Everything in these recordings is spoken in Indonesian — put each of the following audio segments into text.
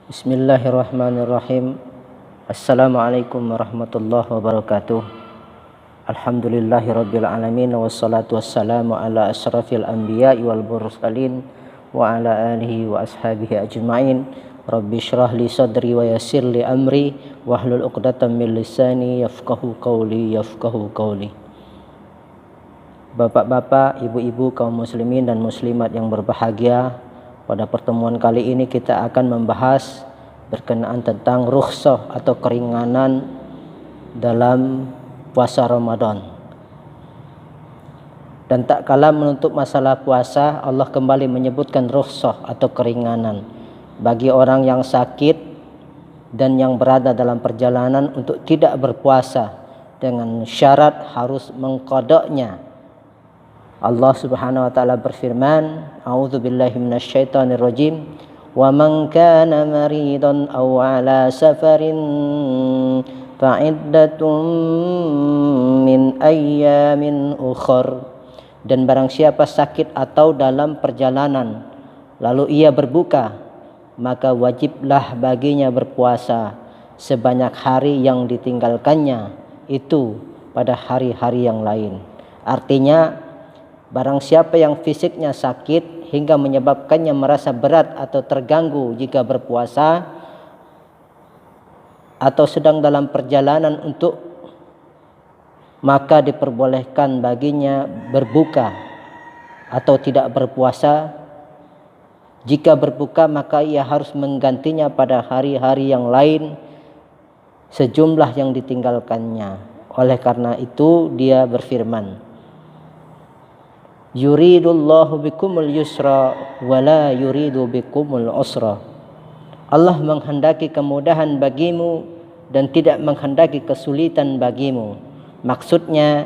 Bismillahirrahmanirrahim. Assalamualaikum warahmatullahi wabarakatuh. Alhamdulillahirabbil alamin wassalatu wassalamu ala asyrafil anbiya'i wal mursalin wa ala alihi wa ashabihi ajmain. Rabbi shrah li sadri wa yassir li amri wahlul 'uqdatam min lisani yafqahu qawli. Bapak-bapak, ibu-ibu, kaum muslimin dan muslimat yang berbahagia, pada pertemuan kali ini kita akan membahas berkenaan tentang rukhsah atau keringanan dalam puasa Ramadan. Dan tak kalah menutup masalah puasa, Allah kembali menyebutkan rukhsah atau keringanan bagi orang yang sakit dan yang berada dalam perjalanan untuk tidak berpuasa dengan syarat harus mengqadanya. Allah Subhanahu wa taala berfirman, A'udzubillahi minasyaitonir rajim, "Wa man kana maridan aw 'ala safarin fa'iddatun min ayyamin ukhar." Dan barang siapa sakit atau dalam perjalanan lalu ia berbuka, maka wajiblah baginya berpuasa sebanyak hari yang ditinggalkannya itu pada hari-hari yang lain. Artinya, barang siapa yang fisiknya sakit hingga menyebabkannya merasa berat atau terganggu jika berpuasa, atau sedang dalam perjalanan maka diperbolehkan baginya berbuka atau tidak berpuasa. Jika berbuka maka ia harus menggantinya pada hari-hari yang lain sejumlah yang ditinggalkannya. Oleh karena itu dia berfirman, yuridullahu bikumul yusra wa la yuridu bikumul usra. Allah menghendaki kemudahan bagimu dan tidak menghendaki kesulitan bagimu. Maksudnya,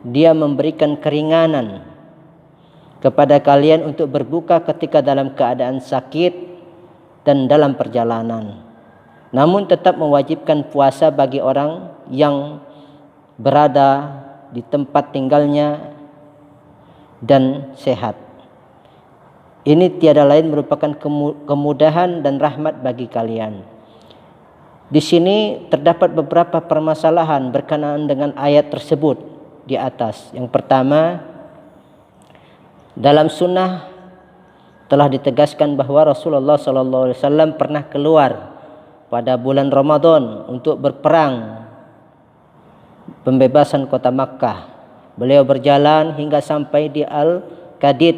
dia memberikan keringanan kepada kalian untuk berbuka ketika dalam keadaan sakit dan dalam perjalanan, namun tetap mewajibkan puasa bagi orang yang berada di tempat tinggalnya dan sehat. Ini tiada lain merupakan kemudahan dan rahmat bagi kalian. Di sini terdapat beberapa permasalahan berkenaan dengan ayat tersebut di atas. Yang pertama, dalam sunnah telah ditegaskan bahwa Rasulullah SAW pernah keluar pada bulan Ramadan untuk berperang pembebasan kota Makkah. Beliau berjalan hingga sampai di Al-Qadid,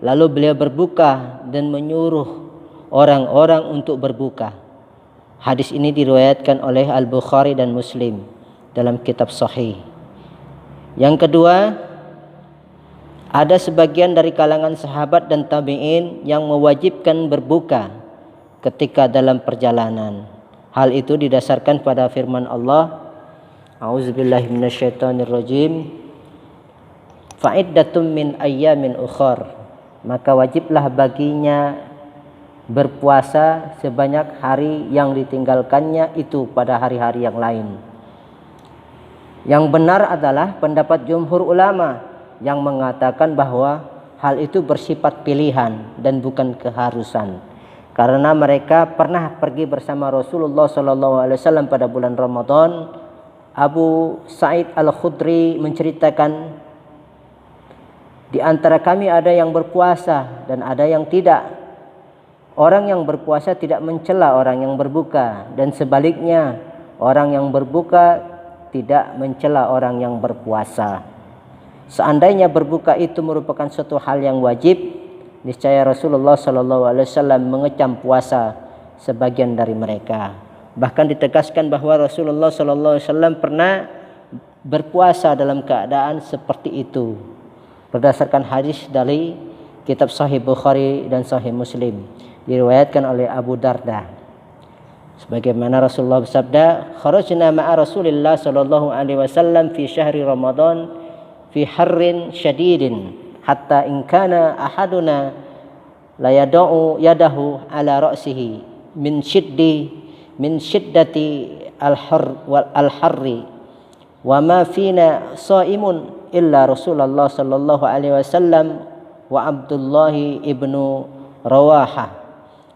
lalu beliau berbuka dan menyuruh orang-orang untuk berbuka. Hadis ini diriwayatkan oleh Al-Bukhari dan Muslim dalam kitab Sahih. Yang kedua, ada sebagian dari kalangan sahabat dan tabi'in yang mewajibkan berbuka ketika dalam perjalanan. Hal itu didasarkan pada firman Allah, A'udzubillahi minasyaitonirrajim, fa'iddatun min ayyamin ukhar. Maka wajiblah baginya berpuasa sebanyak hari yang ditinggalkannya itu pada hari-hari yang lain. Yang benar adalah pendapat jumhur ulama yang mengatakan bahwa hal itu bersifat pilihan dan bukan keharusan, karena mereka pernah pergi bersama Rasulullah SAW pada bulan Ramadan. Abu Sa'id Al-Khudri menceritakan, di antara kami ada yang berpuasa dan ada yang tidak. Orang yang berpuasa tidak mencela orang yang berbuka, dan sebaliknya orang yang berbuka tidak mencela orang yang berpuasa. Seandainya berbuka itu merupakan suatu hal yang wajib, niscaya Rasulullah SAW mengecam puasa sebagian dari mereka. Bahkan ditegaskan bahwa Rasulullah SAW pernah berpuasa dalam keadaan seperti itu, berdasarkan hadis dari kitab Sahih Bukhari dan Sahih Muslim, diriwayatkan oleh Abu Darda. Sebagaimana Rasulullah bersabda, kharajna ma'a Rasulillah sallallahu alaihi wasallam fi syahri Ramadan fi harrin syadidin hatta in kana ahaduna la yad'u yadahu ala ra'sihi min shiddati al-harri wa ma fina shaimun illa Rasulullah sallallahu alaihi wasallam wa Abdullah ibnu Rawahah.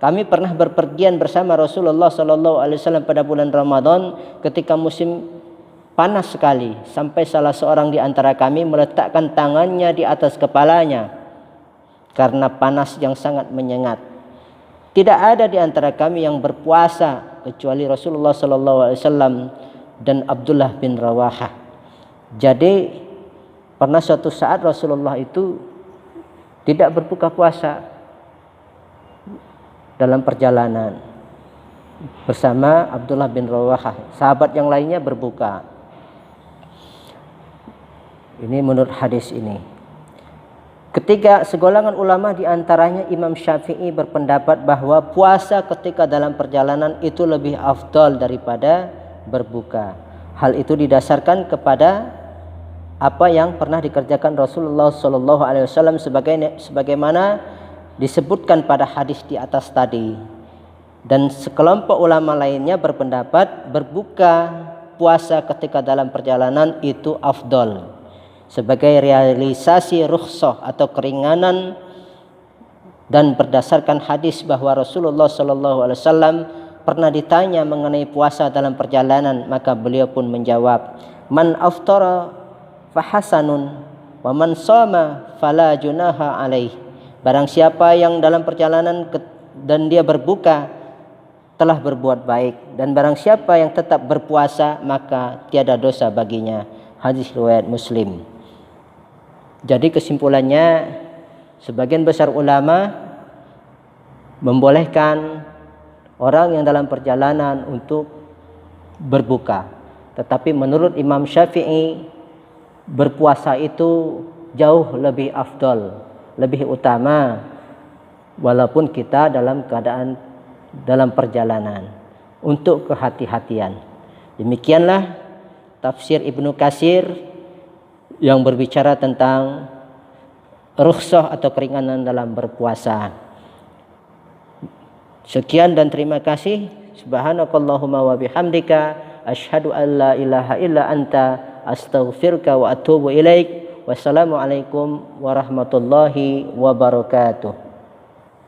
Kami pernah berpergian bersama Rasulullah SAW pada bulan Ramadan ketika musim panas sekali, sampai salah seorang di antara kami meletakkan tangannya di atas kepalanya karena panas yang sangat menyengat. Tidak ada di antara kami yang berpuasa kecuali Rasulullah SAW dan Abdullah bin Rawahah. Jadi pernah suatu saat Rasulullah itu tidak berbuka puasa dalam perjalanan bersama Abdullah bin Rawahah. Sahabat yang lainnya berbuka. Ini menurut hadis ini. Ketiga, segolongan ulama diantaranya Imam Syafi'i berpendapat bahwa puasa ketika dalam perjalanan itu lebih afdal daripada berbuka. Hal itu didasarkan kepada apa yang pernah dikerjakan Rasulullah SAW sebagaimana disebutkan pada hadis di atas tadi. Dan sekelompok ulama lainnya berpendapat berbuka puasa ketika dalam perjalanan itu afdal sebagai realisasi rukhsah atau keringanan, dan berdasarkan hadis bahwa Rasulullah SAW pernah ditanya mengenai puasa dalam perjalanan, maka beliau pun menjawab, man aftara fahasanun wa man shoma fala junaha alaih. Barang siapa yang dalam perjalanan dan dia berbuka telah berbuat baik, dan barang siapa yang tetap berpuasa maka tiada dosa baginya. Hadis riwayat Muslim. Jadi kesimpulannya, sebagian besar ulama membolehkan orang yang dalam perjalanan untuk berbuka. Tetapi menurut Imam Syafi'i, berpuasa itu jauh lebih afdal, lebih utama, walaupun kita dalam keadaan dalam perjalanan, untuk kehati-hatian. Demikianlah tafsir Ibnu Katsir yang berbicara tentang rukhsah atau keringanan dalam berpuasa. Sekian dan terima kasih. Subhanakallahumma wa bihamdika asyhadu an la ilaha illa anta astaghfiruka wa atubu ilaik. Wassalamualaikum warahmatullahi wabarakatuh.